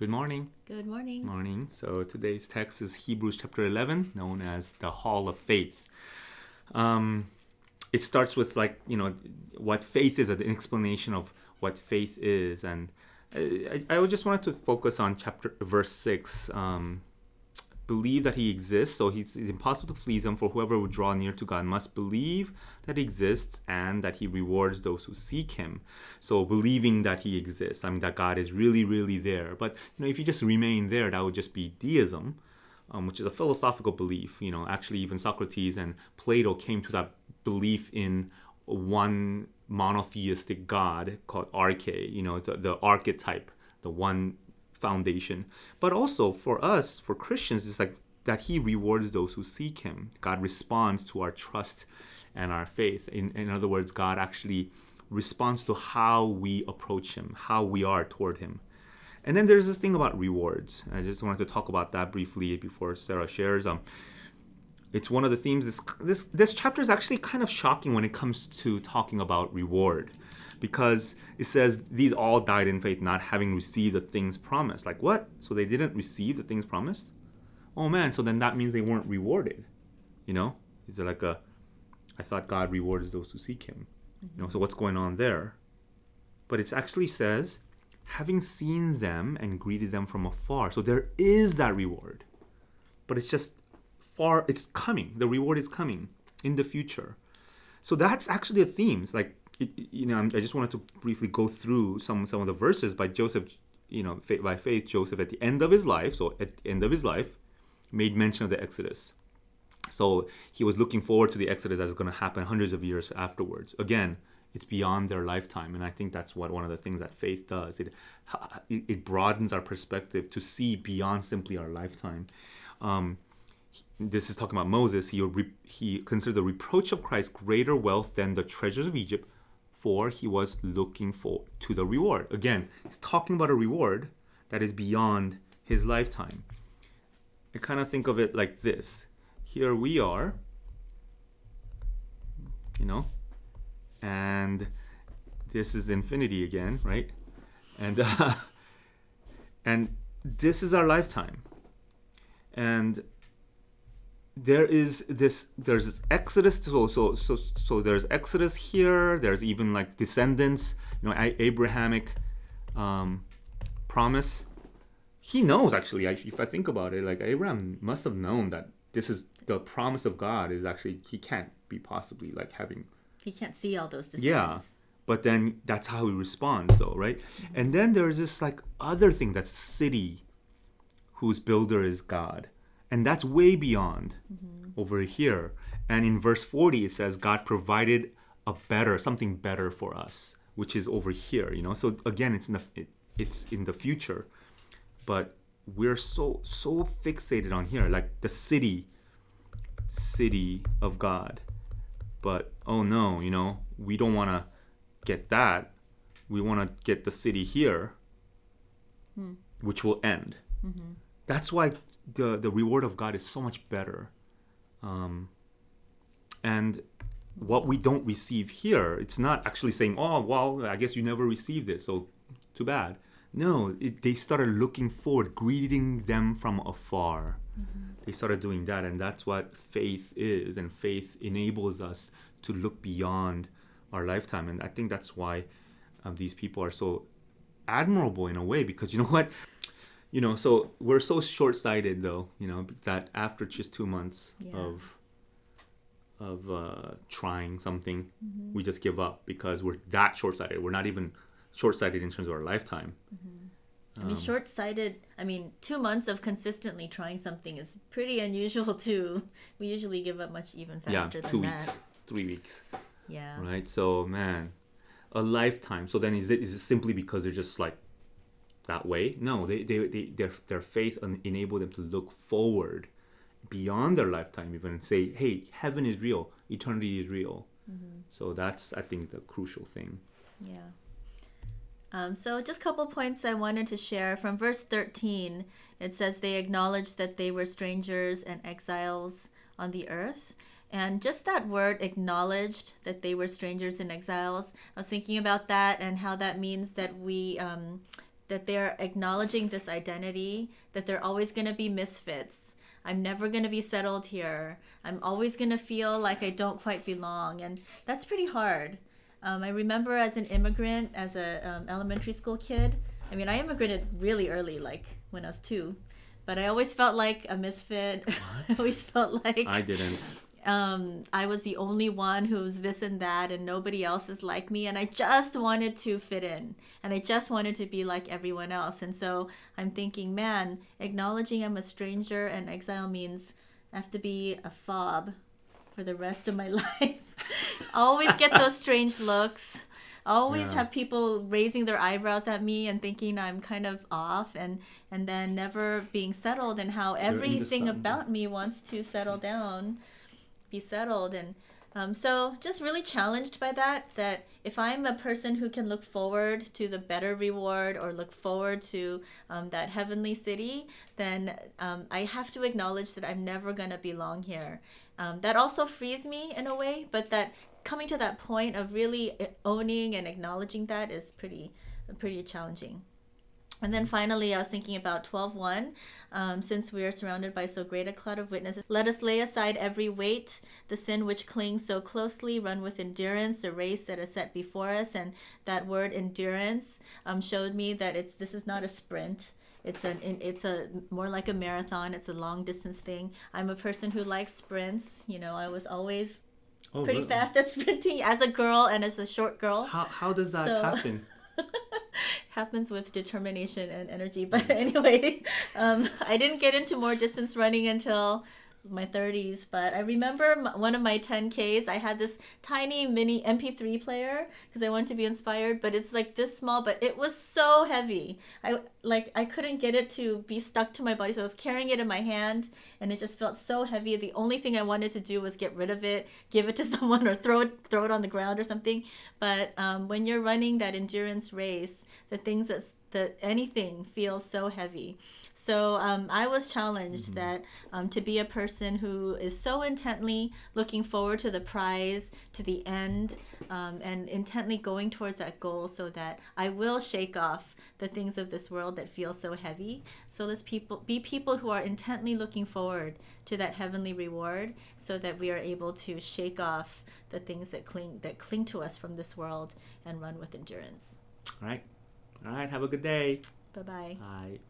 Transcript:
Good morning. Good morning. Morning. So today's text is Hebrews chapter 11, known as the Hall of Faith. It starts with what faith is, an explanation of what faith is, and I just wanted to focus on verse 6. Believe that he exists, so it's impossible to please him, for whoever would draw near to God must believe that he exists and that he rewards those who seek him. So believing that he exists, that God is really, really there. But if you just remain there, that would just be deism, which is a philosophical belief. Actually even Socrates and Plato came to that belief in one monotheistic God called arche, the archetype, the one foundation. But also for us, for Christians, it's like that he rewards those who seek him. God responds to our trust and our faith. In other words, God actually responds to how we approach him, how we are toward him. And then there's this thing about rewards. I just wanted to talk about that briefly before Sarah shares. It's one of the themes. This chapter is actually kind of shocking when it comes to talking about reward, because it says these all died in faith, not having received the things promised. Like what? So they didn't receive the things promised? Oh man, so then that means they weren't rewarded. Is it like I thought God rewards those who seek him. So what's going on there? But it actually says, having seen them and greeted them from afar. So there is that reward. But it's just far, it's coming. The reward is coming in the future. So that's actually a theme. It's like, I just wanted to briefly go through some of the verses by Joseph. By faith, Joseph at the end of his life, made mention of the Exodus. So he was looking forward to the Exodus that is going to happen hundreds of years afterwards. Again, it's beyond their lifetime, and I think that's what one of the things that faith does. It broadens our perspective to see beyond simply our lifetime. This is talking about Moses. He considered the reproach of Christ greater wealth than the treasures of Egypt, for he was looking to the reward. Again, he's talking about a reward that is beyond his lifetime. I kind of think of it like this. Here we are, and this is infinity again, right? And and this is our lifetime. And there's this Exodus, so there's Exodus here. There's even like descendants, Abrahamic promise. He knows, actually, if I think about it, like Abraham must have known that this is the promise of God. Is actually, he can't be possibly like having. He can't see all those descendants. Yeah, but then that's how he responds, though, right? Mm-hmm. And then there's this like other thing, that's city, whose builder is God. And that's way beyond over here. And in verse 40, it says God provided something better for us, which is over here. So again, it's in the future, but we're so fixated on here, like the city of God. But oh no, we don't want to get that. We want to get the city here, which will end. Mm-hmm. That's why the reward of God is so much better. And what we don't receive here, it's not actually saying, oh, well, I guess you never received it, so too bad. No, they started looking forward, greeting them from afar. Mm-hmm. They started doing that, and that's what faith is. And faith enables us to look beyond our lifetime. And I think that's why these people are so admirable in a way, because you know what? So we're so short-sighted, though, that after just 2 months of trying something, we just give up because we're that short-sighted. We're not even short-sighted in terms of our lifetime. Mm-hmm. Short-sighted, 2 months of consistently trying something is pretty unusual, too. We usually give up much even faster than 2 that. weeks, 3 weeks. Yeah. Right? So, man, a lifetime. So then is it simply because they're just like, that way? No, their faith enabled them to look forward beyond their lifetime, even, and say, hey, heaven is real, eternity is real. Mm-hmm. So that's, I think, the crucial thing. Yeah. So just a couple points I wanted to share. From verse 13, it says they acknowledged that they were strangers and exiles on the earth. And just that word, acknowledged that they were strangers and exiles, I was thinking about that and how that means that we that they're acknowledging this identity, that they're always going to be misfits. I'm never going to be settled here. I'm always going to feel like I don't quite belong. And that's pretty hard. I remember as an immigrant, as a elementary school kid, I mean, I immigrated really early, like when I was 2. But I always felt like a misfit. I always felt like I didn't. I was the only one who's this and that, and nobody else is like me. And I just wanted to fit in, and I just wanted to be like everyone else. And so I'm thinking, man, acknowledging I'm a stranger and exile means I have to be a fob for the rest of my life. Always get those strange looks. Always have people raising their eyebrows at me and thinking I'm kind of off, and then never being settled, and how everything about me wants to settle down, be settled. And so just really challenged by that if I'm a person who can look forward to the better reward, or look forward to that heavenly city, then I have to acknowledge that I'm never going to belong here. That also frees me in a way, but that coming to that point of really owning and acknowledging that is pretty challenging. And then finally, I was thinking about 12:1. Since we are surrounded by so great a cloud of witnesses, let us lay aside every weight, the sin which clings so closely, run with endurance the race that is set before us. And that word endurance showed me that this is not a sprint. It's a more like a marathon. It's a long distance thing. I'm a person who likes sprints. I was always pretty fast at sprinting as a girl and as a short girl. How does that happen? Happens with determination and energy. But anyway, I didn't get into more distance running until my 30s, but I remember one of my 10Ks, I had this tiny mini MP3 player because I wanted to be inspired, but it's like this small, but it was so heavy. I couldn't get it to be stuck to my body, so I was carrying it in my hand, and it just felt so heavy. The only thing I wanted to do was get rid of it, give it to someone, or throw it on the ground or something. But when you're running that endurance race, the things that anything feels so heavy. So I was challenged that to be a person who is so intently looking forward to the prize, to the end, and intently going towards that goal, so that I will shake off the things of this world that feel so heavy. So let's be people who are intently looking forward to that heavenly reward, so that we are able to shake off the things that cling to us from this world and run with endurance. All right. Have a good day. Bye-bye. Bye.